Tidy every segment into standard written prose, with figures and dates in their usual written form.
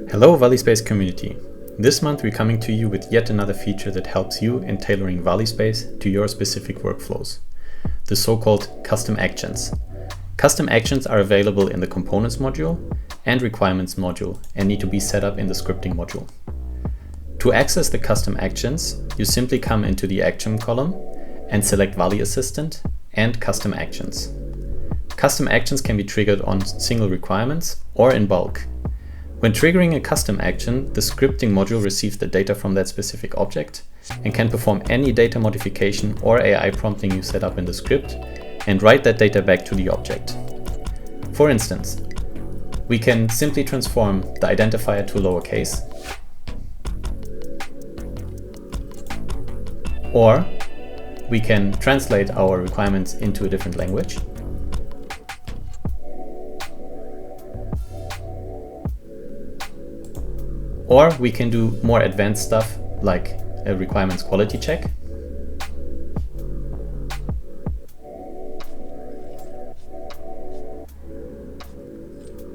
Hello Valispace community. This month we're coming to you with yet another feature that helps you in tailoring Valispace to your specific workflows, the so-called custom actions. Custom actions are available in the components module and requirements module and need to be set up in the scripting module. To access the custom actions, you simply come into the action column and select Vali Assistant and custom actions. Custom actions can be triggered on single requirements or in bulk. When triggering a custom action, the scripting module receives the data from that specific object and can perform any data modification or AI prompting you set up in the script and write that data back to the object. For instance, we can simply transform the identifier to lowercase, or we can translate our requirements into a different language. Or we can do more advanced stuff like a requirements quality check.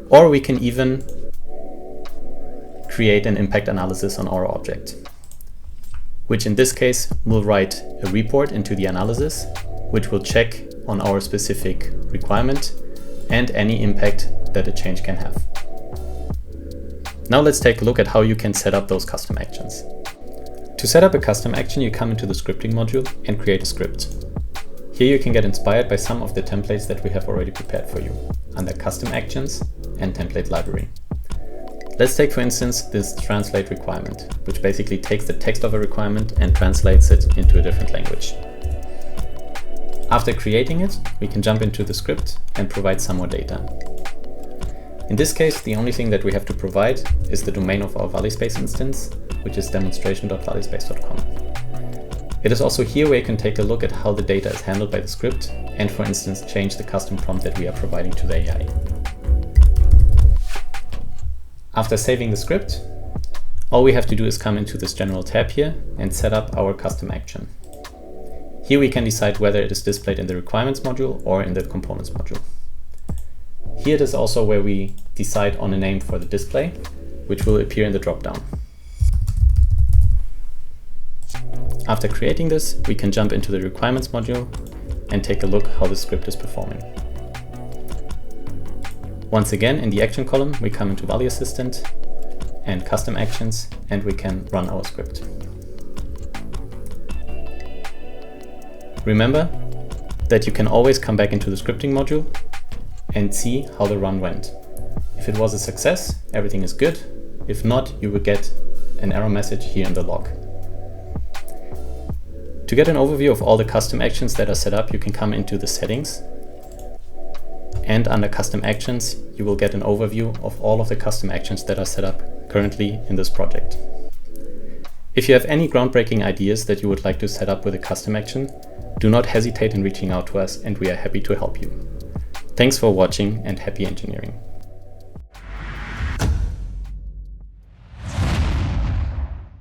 Or we can even create an impact analysis on our object, which in this case will write a report into the analysis, which will check on our specific requirement and any impact that a change can have. Now let's take a look at how you can set up those custom actions. To set up a custom action, you come into the scripting module and create a script. Here you can get inspired by some of the templates that we have already prepared for you under custom actions and template library. Let's take for instance this translate requirement, which basically takes the text of a requirement and translates it into a different language. After creating it, we can jump into the script and provide some more data. In this case, the only thing that we have to provide is the domain of our Valispace instance, which is demonstration.valispace.com. It is also here where you can take a look at how the data is handled by the script and, for instance, change the custom prompt that we are providing to the AI. After saving the script, all we have to do is come into this general tab here and set up our custom action. Here we can decide whether it is displayed in the requirements module or in the components module. Here it is also where we decide on a name for the display, which will appear in the dropdown. After creating this, we can jump into the requirements module and take a look how the script is performing. Once again, in the action column, we come into Vali Assistant and custom actions, and we can run our script. Remember that you can always come back into the scripting module and see how the run went. If it was a success, everything is good. If not, you will get an error message here in the log. To get an overview of all the custom actions that are set up, you can come into the settings, and under custom actions, you will get an overview of all of the custom actions that are set up currently in this project. If you have any groundbreaking ideas that you would like to set up with a custom action, do not hesitate in reaching out to us and we are happy to help you. Thanks for watching and happy engineering.